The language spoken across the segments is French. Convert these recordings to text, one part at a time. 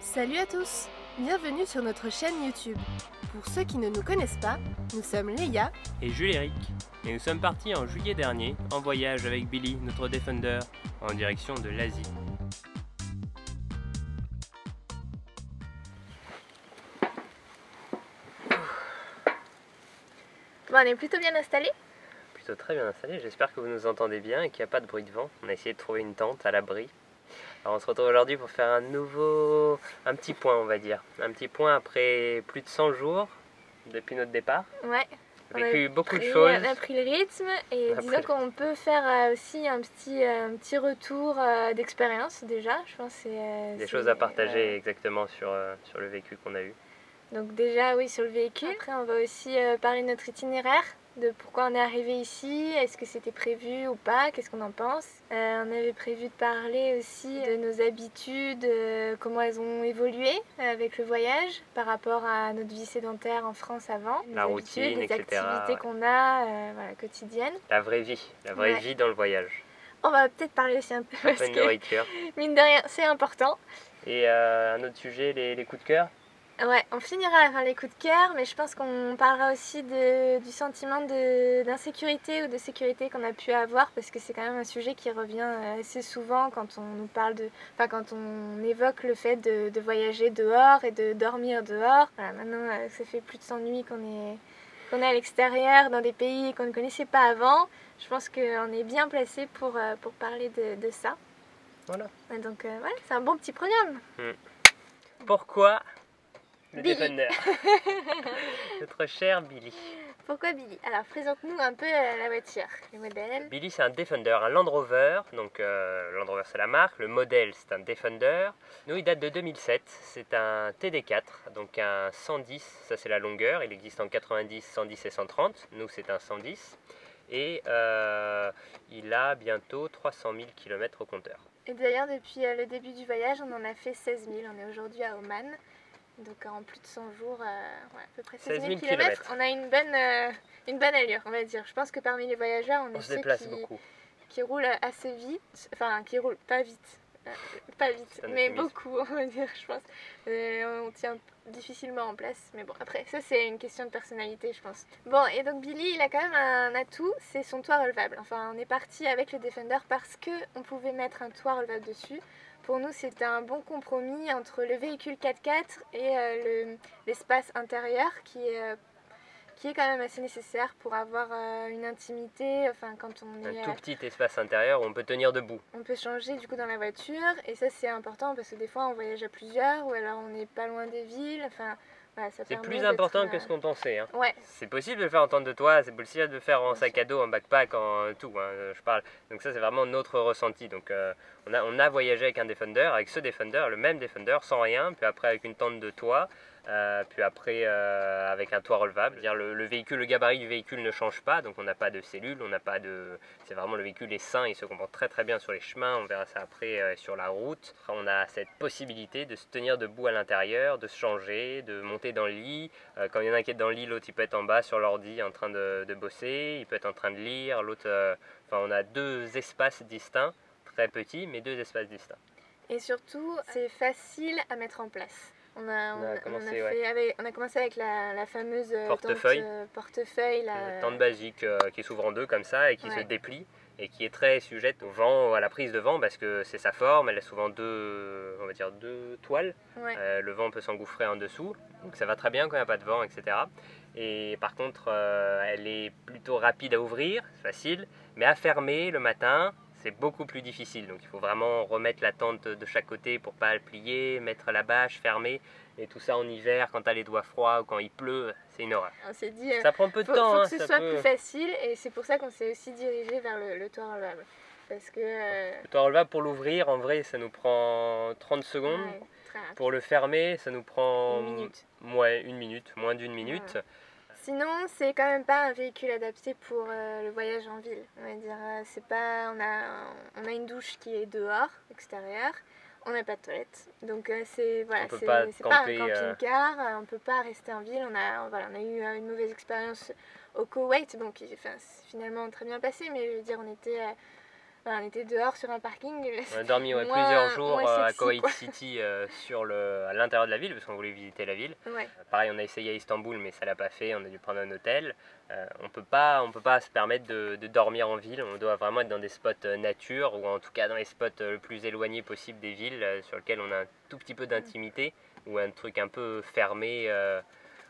Salut à tous, bienvenue sur notre chaîne YouTube. Pour ceux qui ne nous connaissent pas, nous sommes Léa et Jules-Éric. Et nous sommes partis en juillet dernier en voyage avec Billy, notre Defender, en direction de l'Asie. Bon, on est plutôt bien installés. Plutôt très bien installé, j'espère que vous nous entendez bien et qu'il n'y a pas de bruit de vent. On a essayé de trouver une tente à l'abri. Alors on se retrouve aujourd'hui pour faire un petit point, on va dire. Un petit point après plus de 100 jours depuis notre départ. Ouais. On a vécu beaucoup de choses. On a pris le rythme et disons qu'on peut faire aussi un petit retour d'expérience déjà. Je pense que c'est des choses à partager exactement sur le vécu qu'on a eu. Donc déjà oui sur le véhicule. Après on va aussi parler de notre itinéraire, de pourquoi on est arrivé ici, est-ce que c'était prévu ou pas, qu'est-ce qu'on en pense. On avait prévu de parler aussi de nos habitudes, comment elles ont évolué avec le voyage par rapport à notre vie sédentaire en France avant. La routine, les etc. activités qu'on a voilà, quotidiennes. La vraie vie dans le voyage. On va peut-être parler aussi un peu Un peu de nourriture. Mine de rien, c'est important. Et un autre sujet, les coups de cœur. Ouais, on finira par les coups de cœur, mais je pense qu'on parlera aussi du sentiment d'insécurité ou de sécurité qu'on a pu avoir, parce que c'est quand même un sujet qui revient assez souvent quand on nous parle quand on évoque le fait de voyager dehors et de dormir dehors. Voilà, maintenant, ça fait plus de 100 nuits qu'on est à l'extérieur, dans des pays qu'on ne connaissait pas avant. Je pense qu'on est bien placé pour parler de ça. Voilà. Et donc, voilà, c'est un bon petit programme. Pourquoi le Billy. Defender? Notre cher Billy. Pourquoi Billy? Alors présente-nous un peu la voiture, le modèle. Billy c'est un Defender, un Land Rover, donc Land Rover c'est la marque, le modèle c'est un Defender. Nous il date de 2007, c'est un TD4, donc un 110, ça c'est la longueur, il existe en 90, 110 et 130, nous c'est un 110. Et il a bientôt 300 000 km au compteur. Et d'ailleurs depuis le début du voyage on en a fait 16 000, on est aujourd'hui à Oman. Donc en plus de 100 jours, à peu près 16 000 km, on a une bonne allure, on va dire. Je pense que parmi les voyageurs, on est se déplace beaucoup. Qui roulent assez vite, enfin qui roulent pas vite, mais beaucoup, on va dire, je pense. On tient difficilement en place, mais bon, après, ça c'est une question de personnalité, je pense. Bon, et donc Billy, il a quand même un atout, c'est son toit relevable. Enfin, on est parti avec le Defender parce qu'on pouvait mettre un toit relevable dessus. Pour nous, c'était un bon compromis entre le véhicule 4x4 et l'espace intérieur qui est quand même assez nécessaire pour avoir une intimité, enfin quand on est... Un tout petit espace intérieur où on peut tenir debout. On peut changer du coup dans la voiture et ça c'est important parce que des fois on voyage à plusieurs ou alors on n'est pas loin des villes, enfin... Voilà, c'est plus important que ce qu'on pensait. Hein. Ouais. C'est possible de le faire en tente de toit, c'est possible de le faire en sac à dos, en backpack, en tout, hein, je parle. Donc ça c'est vraiment notre ressenti. Donc on a voyagé avec un Defender, avec ce Defender, le même Defender, sans rien, puis après avec une tente de toit, puis après avec un toit relevable. C'est-à-dire le véhicule, le gabarit du véhicule ne change pas, donc on n'a pas de cellules, on n'a pas de... C'est vraiment le véhicule est sain, il se comporte très très bien sur les chemins, on verra ça après sur la route. On a cette possibilité de se tenir debout à l'intérieur, de se changer, de monter dans le lit. Quand il y en a un qui est dans le lit, l'autre il peut être en bas sur l'ordi en train de bosser, il peut être en train de lire, l'autre... Enfin on a deux espaces distincts, très petits, mais deux espaces distincts. Et surtout, c'est facile à mettre en place. On a commencé avec la fameuse portefeuille. La tente basique qui s'ouvre en deux comme ça et qui se déplie et qui est très sujette au vent, à la prise de vent parce que c'est sa forme, elle a souvent deux toiles. Ouais. Le vent peut s'engouffrer en dessous, donc ça va très bien quand il n'y a pas de vent, etc. Et par contre, elle est plutôt rapide à ouvrir, facile, mais à fermer le matin, c'est beaucoup plus difficile. Donc il faut vraiment remettre la tente de chaque côté pour pas le plier, mettre la bâche, fermer. Et tout ça en hiver, quand tu as les doigts froids ou quand il pleut, c'est une horreur. On s'est dit, ça prend peu de temps. Faut que ce soit plus facile et c'est pour ça qu'on s'est aussi dirigé vers le toit relevable. Parce que, le toit relevable, pour l'ouvrir, en vrai, ça nous prend 30 secondes. Ouais, pour le fermer, ça nous prend une minute. Ouais, une minute, moins d'une minute. Ouais. Sinon, c'est quand même pas un véhicule adapté pour le voyage en ville. On va dire, c'est pas, on a une douche qui est dehors, extérieure. On n'a pas de toilette, donc c'est voilà, c'est pas un camping-car, on peut pas rester en ville. On a eu une mauvaise expérience au Koweït, bon, qui c'est finalement très bien passé, mais je veux dire, on était Enfin, on était dehors sur un parking. On a dormi plusieurs jours à Kuwait City à l'intérieur de la ville parce qu'on voulait visiter la ville. Ouais. Pareil, on a essayé à Istanbul mais ça l'a pas fait, on a dû prendre un hôtel. On peut pas se permettre de dormir en ville, on doit vraiment être dans des spots nature ou en tout cas dans les spots le plus éloignés possible des villes sur lesquels on a un tout petit peu d'intimité ou un truc un peu fermé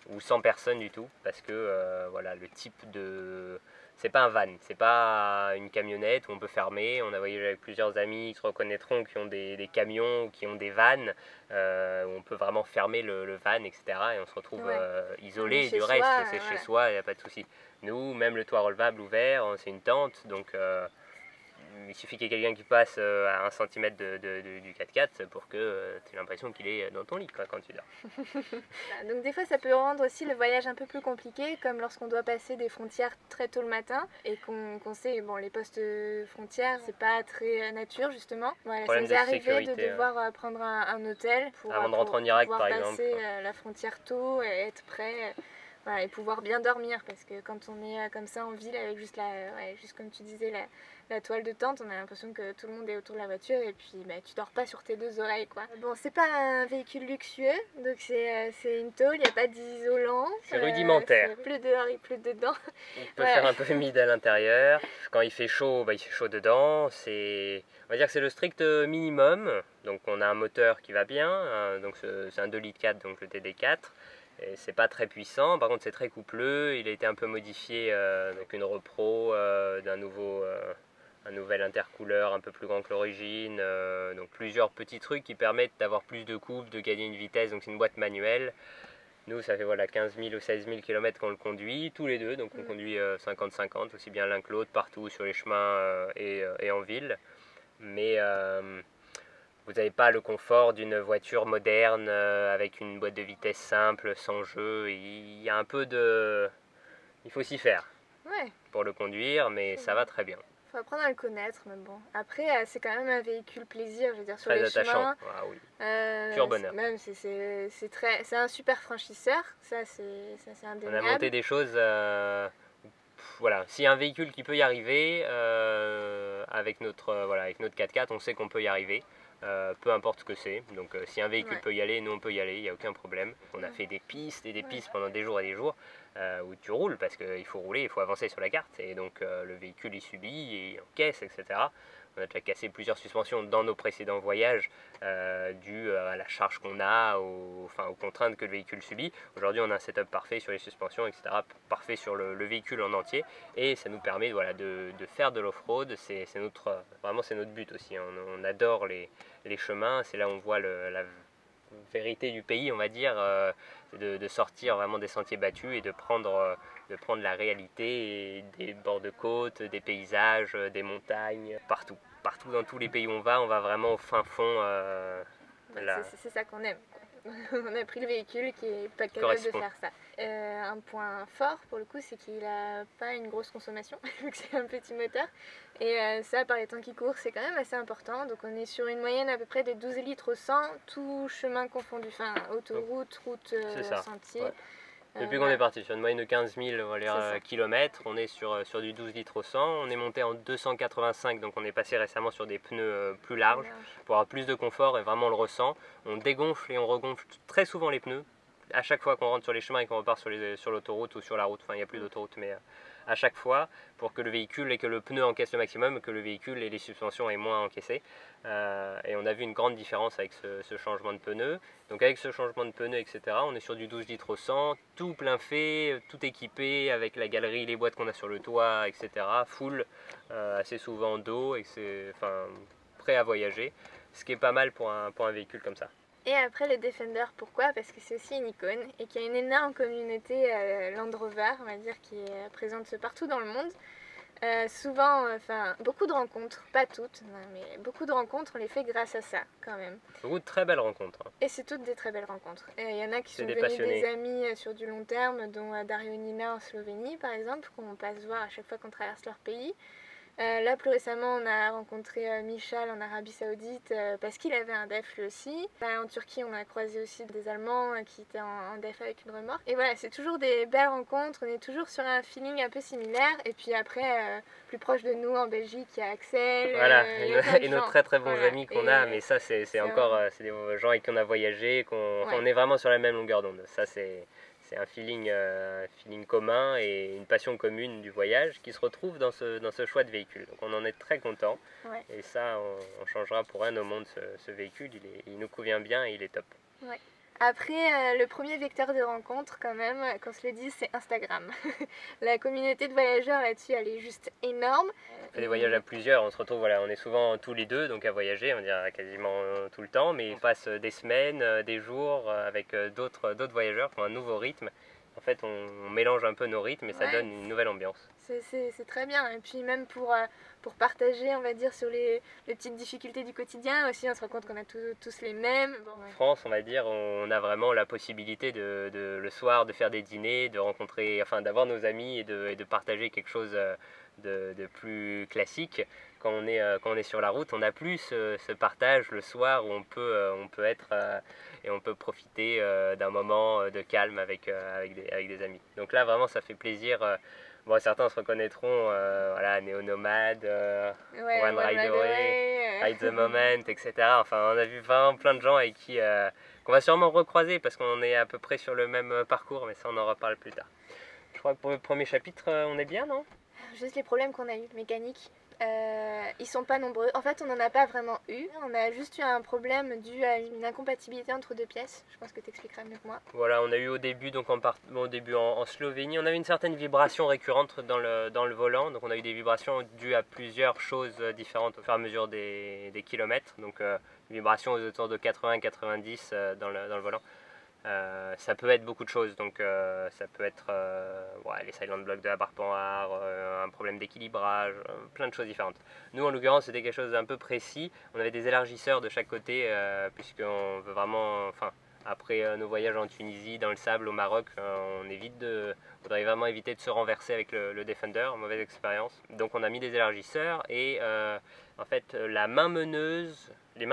ou sans personne du tout parce que voilà, le type de... C'est pas un van, c'est pas une camionnette où on peut fermer. On a voyagé avec plusieurs amis qui se reconnaîtront, qui ont des camions ou qui ont des vannes où on peut vraiment fermer le van, etc. Et on se retrouve isolé du reste. C'est chez soi, il n'y a pas de souci. Nous, même le toit relevable ouvert, c'est une tente, donc il suffit qu'il y ait quelqu'un qui passe à 1 centimètre du 4x4 pour que tu aies l'impression qu'il est dans ton lit quand tu dors. Donc des fois ça peut rendre aussi le voyage un peu plus compliqué, comme lorsqu'on doit passer des frontières très tôt le matin et qu'on sait, bon, les postes frontières c'est pas très nature justement. Voilà, ça nous est arrivé de devoir prendre un hôtel pour avant de rentrer en Irak par exemple. Passer la frontière tôt et être prêt. Voilà, et pouvoir bien dormir parce que quand on est comme ça en ville avec juste juste comme tu disais la toile de tente, on a l'impression que tout le monde est autour de la voiture et puis tu dors pas sur tes 2 oreilles quoi. Bon, c'est pas un véhicule luxueux donc c'est une tôle, il n'y a pas d'isolant. C'est rudimentaire. Il pleut dehors, il pleut dedans. On peut faire un peu humide à l'intérieur. Quand il fait chaud, il fait chaud dedans. On va dire que c'est le strict minimum. Donc on a un moteur qui va bien, donc c'est un 2,4 litres, donc le TD4. Et c'est pas très puissant, par contre c'est très coupleux, il a été un peu modifié avec une repro d'un nouvel intercooleur un peu plus grand que l'origine, donc plusieurs petits trucs qui permettent d'avoir plus de couple, de gagner une vitesse, donc c'est une boîte manuelle. Nous ça fait 15 000 ou 16 000 km qu'on le conduit, tous les deux, donc on conduit 50-50, aussi bien l'un que l'autre, partout sur les chemins et en ville. Mais vous n'avez pas le confort d'une voiture moderne avec une boîte de vitesse simple, sans jeu. Il y a un peu de... Il faut s'y faire pour le conduire, mais ça va très bien. Il faut apprendre à le connaître, mais bon. Après, c'est quand même un véhicule plaisir, je veux dire, sur très les attachant. chemins. Ah oui. Pur bonheur. Même c'est un super franchisseur, ça c'est indéniable. On a monté des choses... voilà, s'il y a un véhicule qui peut y arriver, avec notre 4x4, on sait qu'on peut y arriver. Peu importe ce que c'est, donc si un véhicule peut y aller, nous on peut y aller, il n'y a aucun problème. On a fait des pistes et des pistes pendant des jours et des jours où tu roules parce qu'il faut rouler, il faut avancer sur la carte et donc le véhicule il subit, il encaisse, etc. On a déjà cassé plusieurs suspensions dans nos précédents voyages dû à la charge qu'on a, aux contraintes que le véhicule subit. Aujourd'hui on a un setup parfait sur les suspensions, etc. Parfait sur le véhicule en entier et ça nous permet de faire de l'off-road, vraiment c'est notre but aussi. On adore les chemins, c'est là où on voit la vérité du pays, on va dire, de sortir vraiment des sentiers battus et de prendre la réalité des bords de côte, des paysages, des montagnes, partout dans tous les pays où on va vraiment au fin fond. C'est ça qu'on aime. On a pris le véhicule qui est pas capable de faire ça. Un point fort pour le coup, c'est qu'il n'a pas une grosse consommation, vu que c'est un petit moteur. Et ça, par les temps qui courent, c'est quand même assez important. Donc on est sur une moyenne à peu près de 12 litres au 100, tout chemin confondu. Enfin, autoroute, route, sentier. Ouais. Depuis qu'on est parti sur une moyenne de 15 000 km, on est sur du 12 litres au 100. On est monté en 285, donc on est passé récemment sur des pneus plus larges pour avoir plus de confort et vraiment on le ressent. On dégonfle et on regonfle très souvent les pneus. À chaque fois qu'on rentre sur les chemins et qu'on repart sur l'autoroute ou sur la route, enfin il n'y a plus d'autoroute, mais à chaque fois pour que le véhicule et que le pneu encaisse le maximum, que le véhicule et les suspensions aient moins encaissé. Et on a vu une grande différence avec ce changement de pneu. Donc avec ce changement de pneu, etc., on est sur du 12 litres au 100, tout plein fait, tout équipé avec la galerie, les boîtes qu'on a sur le toit, etc. Full, assez souvent d'eau et c'est prêt à voyager, ce qui est pas mal pour un véhicule comme ça. Et après le Defender, pourquoi? Parce que c'est aussi une icône et qu'il y a une énorme communauté Land Rover, on va dire, qui est présente partout dans le monde. Souvent, beaucoup de rencontres, pas toutes, mais beaucoup de rencontres, on les fait grâce à ça quand même. Beaucoup de très belles rencontres. Et c'est toutes des très belles rencontres. Il y en a qui sont devenus des amis sur du long terme, dont Dario Nina en Slovénie par exemple, qu'on passe voir à chaque fois qu'on traverse leur pays. Là, plus récemment, on a rencontré Michal en Arabie Saoudite parce qu'il avait un DEF lui aussi. Là, en Turquie, on a croisé aussi des Allemands qui étaient en DEF avec une remorque. Et voilà, c'est toujours des belles rencontres, on est toujours sur un feeling un peu similaire. Et puis après, plus proche de nous, en Belgique, il y a Axel. Voilà, et nos très très bons voilà. amis qu'on a, mais ça c'est encore c'est des gens avec qui on a voyagé, on est vraiment sur la même longueur d'onde. Ça c'est un feeling commun et une passion commune du voyage qui se retrouve dans ce choix de véhicule. Donc on en est très content. Ouais. Et ça, on changera pour rien au monde ce véhicule. Il nous convient bien et il est top. Ouais. Après, le premier vecteur de rencontre, quand même, qu'on se le dise, c'est Instagram. La communauté de voyageurs là-dessus, elle est juste énorme. On fait des voyages à plusieurs, on se retrouve, voilà, on est souvent tous les deux, donc à voyager, on dirait quasiment tout le temps, mais on passe des semaines, des jours avec d'autres voyageurs pour un nouveau rythme. En fait, on mélange un peu nos rythmes et ça donne une nouvelle ambiance. C'est très bien. Et puis même pour partager, on va dire, sur les petites difficultés du quotidien aussi, on se rend compte qu'on a tous les mêmes. En France, on va dire, on a vraiment la possibilité le soir de faire des dîners, de rencontrer, enfin d'avoir nos amis et de partager quelque chose de plus classique. Quand on est sur la route, on n'a plus ce partage le soir où on peut être et on peut profiter d'un moment de calme avec des amis. Donc là, vraiment, ça fait plaisir. Bon, certains se reconnaîtront, voilà, Néo-Nomade, One Ride Away, Ride the Moment, etc. Enfin, on a vu vraiment plein de gens avec qui qu'on va sûrement recroiser parce qu'on est à peu près sur le même parcours, mais ça, on en reparle plus tard. Je crois que pour le premier chapitre, on est bien, non? Juste les problèmes qu'on a eu mécaniques. Ils sont pas nombreux. En fait, on n'en a pas vraiment eu. On a juste eu un problème dû à une incompatibilité entre deux pièces. Je pense que tu expliqueras mieux que moi. Voilà, on a eu au début, donc en Slovénie, on avait une certaine vibration récurrente dans le volant. Donc on a eu des vibrations dues à plusieurs choses différentes au fur et à mesure des kilomètres. Donc vibrations aux alentours de 80-90 dans le volant. Ça peut être beaucoup de choses, donc ça peut être les silent blocks de la barre Panhard, un problème d'équilibrage, plein de choses différentes. Nous en l'occurrence c'était quelque chose d'un peu précis, on avait des élargisseurs de chaque côté puisqu'on veut vraiment, après nos voyages en Tunisie, dans le sable, au Maroc, on faudrait vraiment éviter de se renverser avec le Defender, mauvaise expérience. Donc on a mis des élargisseurs et en fait les mains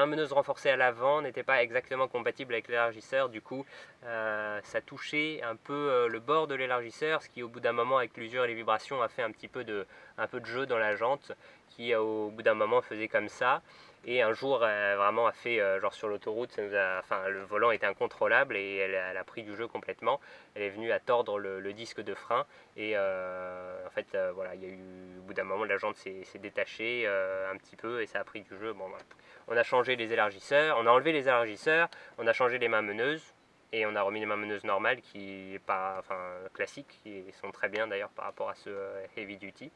meneuses renforcées à l'avant n'étaient pas exactement compatibles avec l'élargisseur, du coup ça touchait un peu le bord de l'élargisseur, ce qui au bout d'un moment avec l'usure et les vibrations a fait un peu de jeu dans la jante qui au bout d'un moment faisait comme ça. Et un jour, vraiment a fait, genre sur l'autoroute, le volant était incontrôlable et elle a pris du jeu complètement. Elle est venue à tordre le disque de frein et en fait, voilà, il y a eu, au bout d'un moment, la jante s'est détachée un petit peu et ça a pris du jeu. Bon, voilà. On a changé les élargisseurs, on a enlevé les élargisseurs, on a changé les mains meneuses. Et on a remis les mains meneuses normales qui pas, classiques, qui sont très bien d'ailleurs par rapport à ceux heavy duty.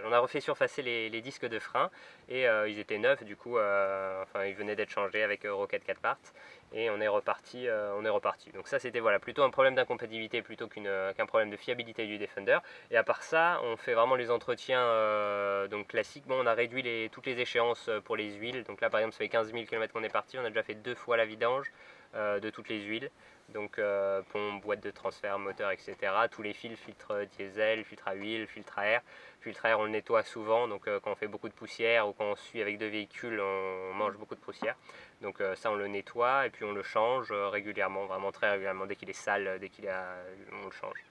On a refait surfacer les disques de frein et ils étaient neufs, du coup ils venaient d'être changés avec Rocket 4 parts et on est reparti. Donc ça c'était plutôt un problème d'incompatibilité plutôt qu'un problème de fiabilité du Defender. Et à part ça, on fait vraiment les entretiens donc classiques. Bon, on a réduit toutes les échéances pour les huiles. Donc là par exemple ça fait 15 000 km qu'on est parti, on a déjà fait 2 fois la vidange de toutes les huiles. Donc pompe, boîte de transfert, moteur, etc. Tous les fils, filtre diesel, filtre à huile, filtre à air. Filtre à air on le nettoie souvent, donc quand on fait beaucoup de poussière ou quand on suit avec deux véhicules on mange beaucoup de poussière. Donc ça on le nettoie et puis on le change régulièrement, vraiment très régulièrement. Dès qu'il est sale, on le change.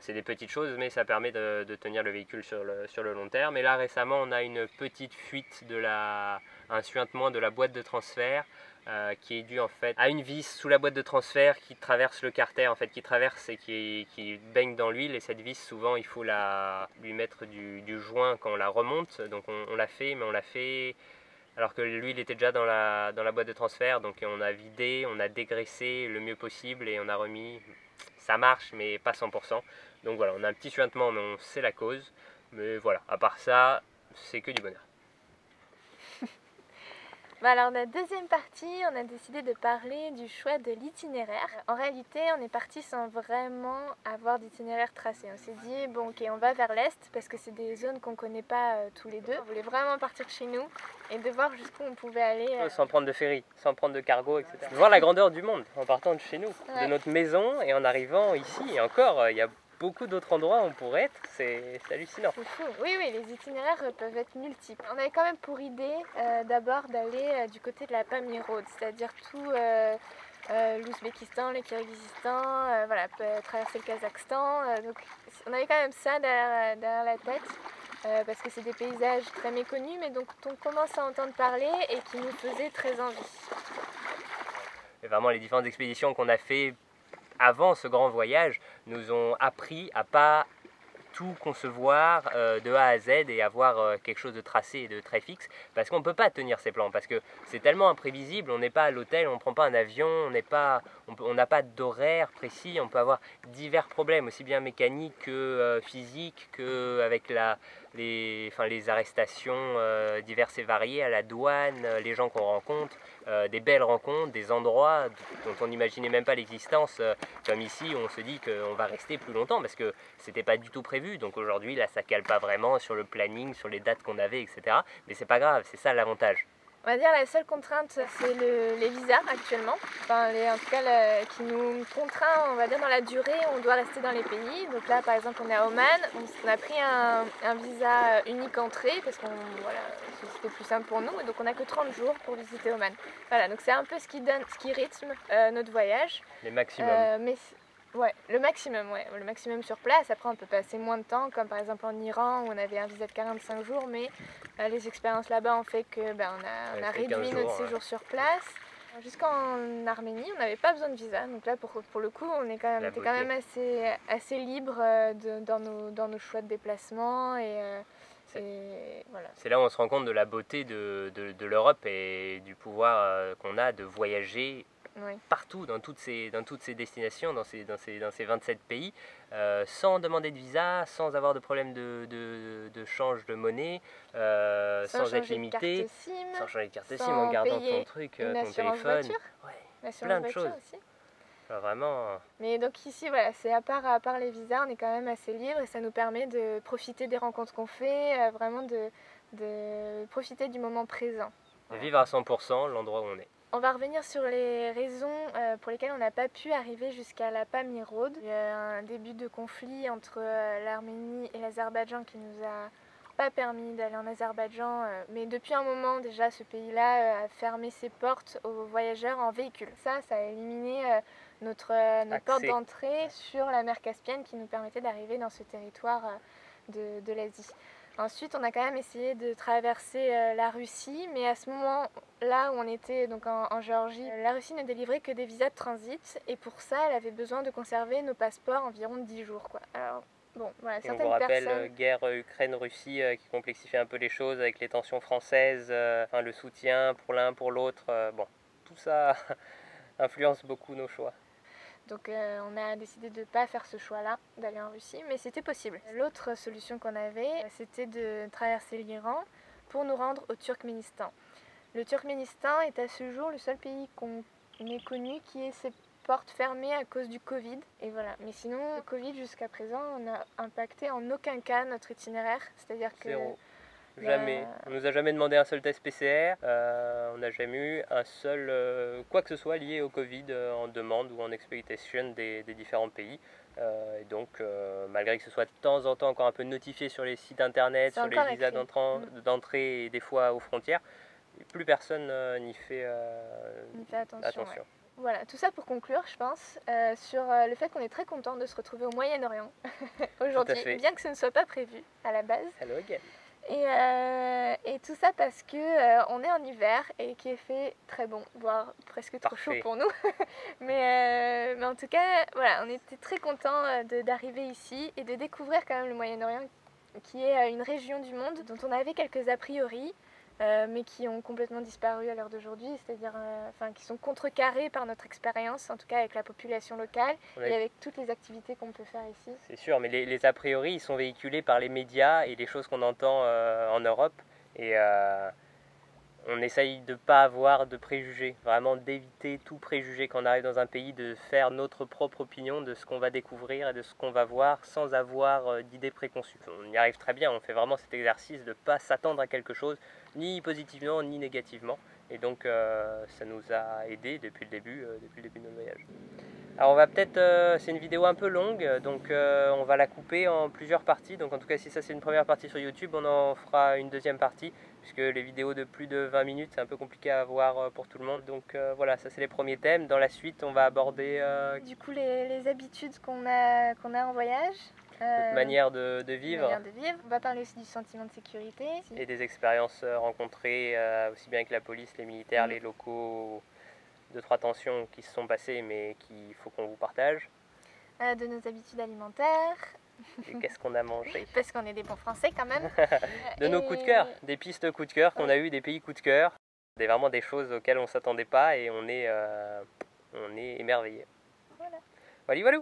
C'est des petites choses mais ça permet de tenir le véhicule sur le long terme. Et là récemment on a une petite fuite un suintement de la boîte de transfert. Qui est dû en fait à une vis sous la boîte de transfert qui traverse le carter, en fait, qui traverse et qui baigne dans l'huile. Et cette vis, souvent, il faut lui mettre du joint quand on la remonte. Donc on l'a fait, mais on l'a fait alors que l'huile était déjà dans la boîte de transfert. Donc on a vidé, on a dégraissé le mieux possible et on a remis. Ça marche, mais pas 100%. Donc voilà, on a un petit suintement, mais on sait la cause. Mais voilà, à part ça, c'est que du bonheur. Alors la deuxième partie, on a décidé de parler du choix de l'itinéraire. En réalité, on est parti sans vraiment avoir d'itinéraire tracé. On s'est dit, bon ok, on va vers l'est parce que c'est des zones qu'on ne connaît pas tous les deux. On voulait vraiment partir de chez nous et de voir jusqu'où on pouvait aller. Sans prendre de ferry, sans prendre de cargo, etc. Voir la grandeur du monde en partant de chez nous, de notre maison et en arrivant ici. Et encore, il y a beaucoup d'autres endroits on pourrait être, c'est hallucinant. C'est fou. Oui, oui, les itinéraires peuvent être multiples. On avait quand même pour idée d'abord d'aller du côté de la Pamir Road, c'est-à-dire tout l'Ouzbékistan, le Kirghizistan, voilà, traverser le Kazakhstan. Donc on avait quand même ça derrière la tête. Parce que c'est des paysages très méconnus, mais dont on commence à entendre parler et qui nous faisaient très envie. Et vraiment, les différentes expéditions qu'on a fait avant ce grand voyage nous ont appris à pas tout concevoir de A à Z et avoir quelque chose de tracé et de très fixe, parce qu'on ne peut pas tenir ces plans, parce que c'est tellement imprévisible, on n'est pas à l'hôtel, on ne prend pas un avion, on n'a pas d'horaire précis, on peut avoir divers problèmes, aussi bien mécaniques que physiques, qu'avec les arrestations diverses et variées à la douane, les gens qu'on rencontre, des belles rencontres, des endroits dont on n'imaginait même pas l'existence, comme ici on se dit qu'on va rester plus longtemps parce que c'était pas du tout prévu, donc aujourd'hui là ça cale pas vraiment sur le planning, sur les dates qu'on avait, etc. Mais c'est pas grave, c'est ça l'avantage. On va dire la seule contrainte, c'est les visas actuellement. Enfin, en tout cas, qui nous contraint, on va dire, dans la durée, on doit rester dans les pays. Donc là, par exemple, on est à Oman, on a pris un visa unique entrée parce que voilà, c'était plus simple pour nous. Et donc on n'a que 30 jours pour visiter Oman. Voilà, donc c'est un peu ce qui rythme notre voyage. Les maximums. Ouais, le maximum sur place. Après, on peut passer moins de temps, comme par exemple en Iran où on avait un visa de 45 jours, mais les expériences là-bas ont fait que on a réduit notre séjour sur place. Jusqu'en Arménie, on n'avait pas besoin de visa, donc là pour le coup, on était quand même assez libre dans nos choix de déplacement voilà. C'est là où on se rend compte de la beauté de l'Europe et du pouvoir qu'on a de voyager. Oui. Partout, dans toutes ces destinations, dans ces 27 pays, sans demander de visa, sans avoir de problème de change de monnaie, sans être limité, sans changer de carte SIM, en gardant ton truc, ton téléphone. Ouais, plein de choses. Aussi. Alors, vraiment. Mais donc ici, voilà, c'est à part les visas, on est quand même assez libre et ça nous permet de profiter des rencontres qu'on fait, vraiment de profiter du moment présent. Et vivre à 100% l'endroit où on est. On va revenir sur les raisons pour lesquelles on n'a pas pu arriver jusqu'à la Pamir Road. Il y a un début de conflit entre l'Arménie et l'Azerbaïdjan qui nous a pas permis d'aller en Azerbaïdjan, mais depuis un moment déjà ce pays-là a fermé ses portes aux voyageurs en véhicule. Ça a éliminé notre porte d'entrée sur la mer Caspienne qui nous permettait d'arriver dans ce territoire de l'Asie. Ensuite, on a quand même essayé de traverser la Russie, mais à ce moment-là où on était donc en Géorgie, la Russie ne délivrait que des visas de transit, et pour ça, elle avait besoin de conserver nos passeports environ 10 jours, quoi. Alors, bon, voilà, et on vous rappelle, guerre Ukraine-Russie qui complexifie un peu les choses avec les tensions françaises, le soutien pour l'un, pour l'autre. Bon, tout ça influence beaucoup nos choix. Donc on a décidé de ne pas faire ce choix-là, d'aller en Russie, mais c'était possible. L'autre solution qu'on avait, c'était de traverser l'Iran pour nous rendre au Turkménistan. Le Turkménistan est à ce jour le seul pays qu'on ait connu qui ait ses portes fermées à cause du Covid. Et voilà. Mais sinon, le Covid jusqu'à présent n'a impacté en aucun cas notre itinéraire. C'est-à-dire que... Zéro. Jamais. On nous a jamais demandé un seul test PCR, on n'a jamais eu un seul quoi que ce soit lié au Covid en demande ou en expectation des différents pays. Et donc, malgré que ce soit de temps en temps encore un peu notifié sur les sites internet, sur les visas d'entrée et des fois aux frontières, plus personne n'y fait attention. Ouais. Voilà, tout ça pour conclure, je pense, sur le fait qu'on est très content de se retrouver au Moyen-Orient aujourd'hui, bien que ce ne soit pas prévu à la base. Hello again. Et tout ça parce que on est en hiver et qu'il fait très bon, voire presque trop chaud pour nous. mais en tout cas, voilà, on était très contents d'arriver ici et de découvrir quand même le Moyen-Orient, qui est une région du monde dont on avait quelques a priori, mais qui ont complètement disparu à l'heure d'aujourd'hui, c'est-à-dire qui sont contrecarrés par notre expérience, en tout cas avec la population locale et avec toutes les activités qu'on peut faire ici. C'est sûr, mais les a priori, ils sont véhiculés par les médias et les choses qu'on entend en Europe, et on essaye de ne pas avoir de préjugés, vraiment d'éviter tout préjugé quand on arrive dans un pays, de faire notre propre opinion de ce qu'on va découvrir et de ce qu'on va voir sans avoir d'idées préconçues. On y arrive très bien, on fait vraiment cet exercice de ne pas s'attendre à quelque chose, ni positivement ni négativement, et donc ça nous a aidés depuis le début de notre voyage. Alors on va peut-être, c'est une vidéo un peu longue, donc on va la couper en plusieurs parties. Donc en tout cas si ça c'est une première partie sur YouTube, on en fera une deuxième partie, puisque les vidéos de plus de 20 minutes c'est un peu compliqué à voir pour tout le monde. Donc voilà, ça c'est les premiers thèmes. Dans la suite on va aborder du coup les habitudes qu'on a en voyage. notre manière de vivre. On va parler aussi du sentiment de sécurité. Et des expériences rencontrées aussi bien avec la police, les militaires, les locaux. 2-3 tensions qui se sont passées mais qu'il faut qu'on vous partage. De nos habitudes alimentaires. Et qu'est-ce qu'on a mangé? Parce qu'on est des bons Français quand même. De nos coups de cœur, des pistes coups de cœur qu'on a eu, des pays coups de cœur. C'est vraiment des choses auxquelles on ne s'attendait pas et on est émerveillés. Voilà. Voilà.